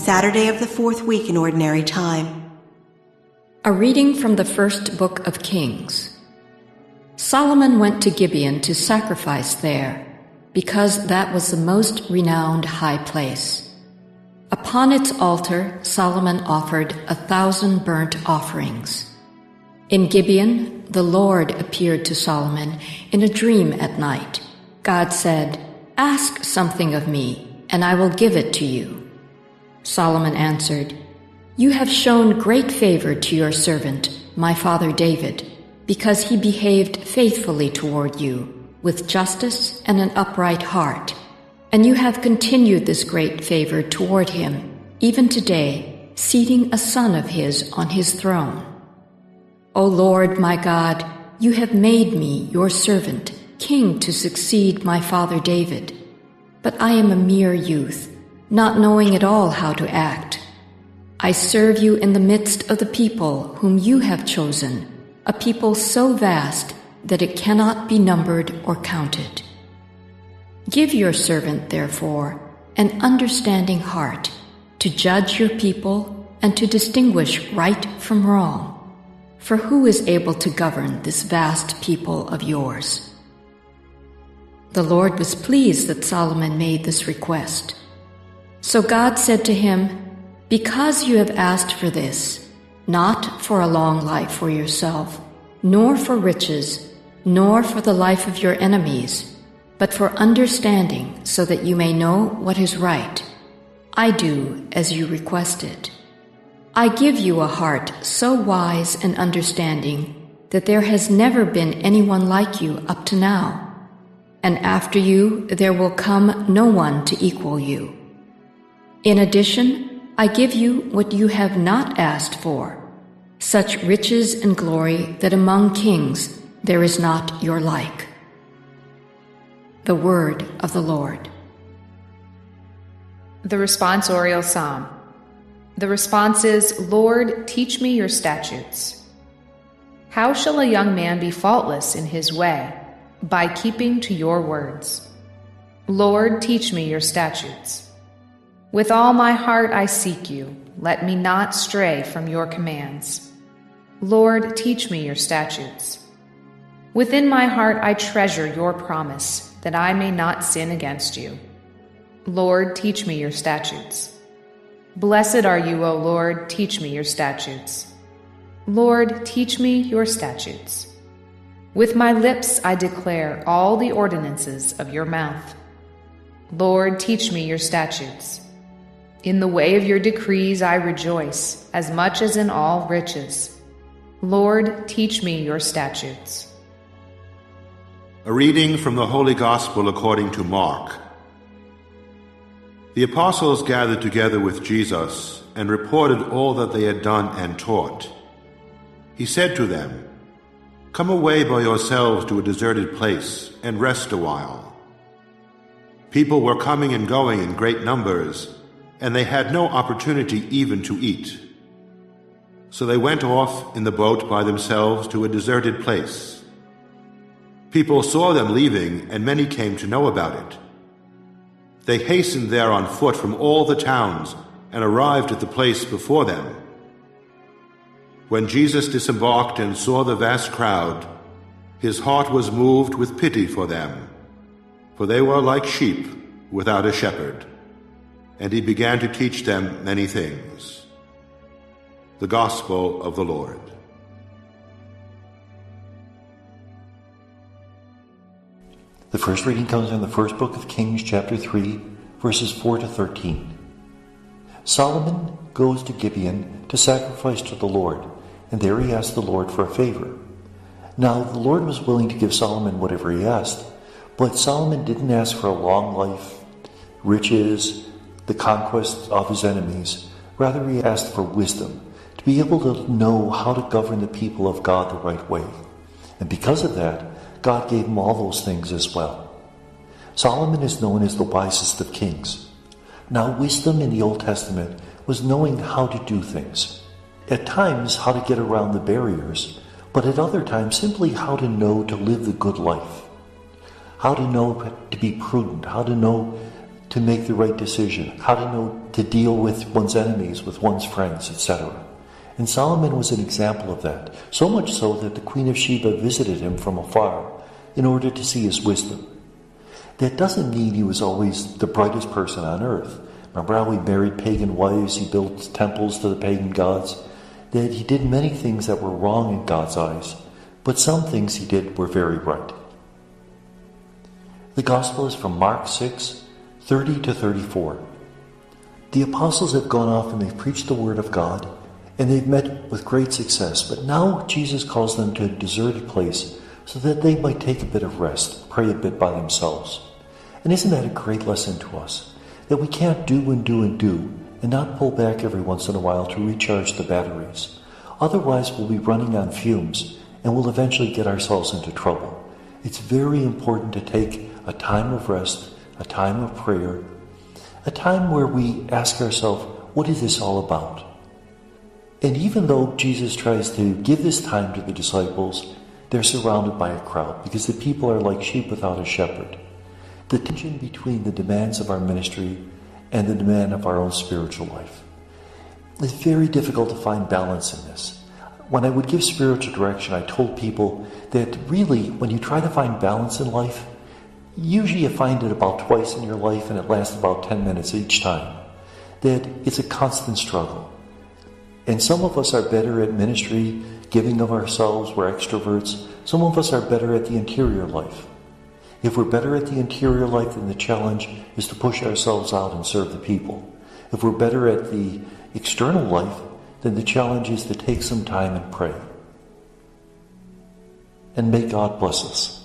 Saturday of the 4th week in Ordinary Time. A reading from the first book of Kings. Solomon went to Gibeon to sacrifice there, because that was the most renowned high place. Upon its altar, Solomon offered 1,000 burnt offerings. In Gibeon, the Lord appeared to Solomon in a dream at night. God said, "Ask something of me, and I will give it to you." Solomon answered, "You have shown great favor to your servant, my father David, because he behaved faithfully toward you, with justice and an upright heart. And you have continued this great favor toward him, even today, seating a son of his on his throne. O Lord my God, you have made me, your servant, king to succeed my father David. But I am a mere youth, not knowing at all how to act. I serve you in the midst of the people whom you have chosen, a people so vast that it cannot be numbered or counted. Give your servant, therefore, an understanding heart to judge your people and to distinguish right from wrong. For who is able to govern this vast people of yours?" The Lord was pleased that Solomon made this request. So God said to him, "Because you have asked for this, not for a long life for yourself, nor for riches, nor for the life of your enemies, but for understanding so that you may know what is right, I do as you requested. I give you a heart so wise and understanding that there has never been anyone like you up to now, and after you there will come no one to equal you. In addition, I give you what you have not asked for, such riches and glory that among kings there is not your like." The word of the Lord. The responsorial psalm. The response is, "Lord, teach me your statutes." How shall a young man be faultless in his way? By keeping to your words. Lord, teach me your statutes. With all my heart I seek you. Let me not stray from your commands. Lord, teach me your statutes. Within my heart I treasure your promise, that I may not sin against you. Lord, teach me your statutes. Blessed are you, O Lord, teach me your statutes. Lord, teach me your statutes. With my lips I declare all the ordinances of your mouth. Lord, teach me your statutes. In the way of your decrees I rejoice, as much as in all riches. Lord, teach me your statutes. A reading from the Holy Gospel according to Mark. The apostles gathered together with Jesus and reported all that they had done and taught. He said to them, "Come away by yourselves to a deserted place and rest a while." People were coming and going in great numbers, and they had no opportunity even to eat. So they went off in the boat by themselves to a deserted place. People saw them leaving, and many came to know about it. They hastened there on foot from all the towns and arrived at the place before them. When Jesus disembarked and saw the vast crowd, his heart was moved with pity for them, for they were like sheep without a shepherd, and he began to teach them many things. The Gospel of the Lord. The first reading comes from the first book of Kings, chapter 3, verses 4 to 13. Solomon goes to Gibeon to sacrifice to the Lord, and there he asks the Lord for a favor. Now the Lord was willing to give Solomon whatever he asked, but Solomon didn't ask for a long life, riches, the conquest of his enemies. Rather, he asked for wisdom, to be able to know how to govern the people of God the right way. And because of that, God gave him all those things as well. Solomon is known as the wisest of kings. Now, wisdom in the Old Testament was knowing how to do things. At times, how to get around the barriers, but at other times, simply how to know to live the good life. How to know to be prudent, how to know to make the right decision, how to know to deal with one's enemies, with one's friends, etc. And Solomon was an example of that, so much so that the Queen of Sheba visited him from afar in order to see his wisdom. That doesn't mean he was always the brightest person on earth. Remember how he married pagan wives, he built temples to the pagan gods, that he did many things that were wrong in God's eyes, but some things he did were very right. The Gospel is from Mark 6, 30 to 34. The apostles have gone off and they've preached the word of God, and they've met with great success, but now Jesus calls them to a deserted place so that they might take a bit of rest, pray a bit by themselves. And isn't that a great lesson to us? That we can't do and not pull back every once in a while to recharge the batteries. Otherwise we'll be running on fumes and we'll eventually get ourselves into trouble. It's very important to take a time of rest, a time of prayer, a time where we ask ourselves, what is this all about? And even though Jesus tries to give this time to the disciples, they're surrounded by a crowd because the people are like sheep without a shepherd. The tension between the demands of our ministry and the demand of our own spiritual life. It's very difficult to find balance in this. When I would give spiritual direction, I told people that really, when you try to find balance in life, usually you find it about twice in your life and it lasts about 10 minutes each time. That it's a constant struggle. And some of us are better at ministry, giving of ourselves, we're extroverts. Some of us are better at the interior life. If we're better at the interior life, then the challenge is to push ourselves out and serve the people. If we're better at the external life, then the challenge is to take some time and pray. And may God bless us.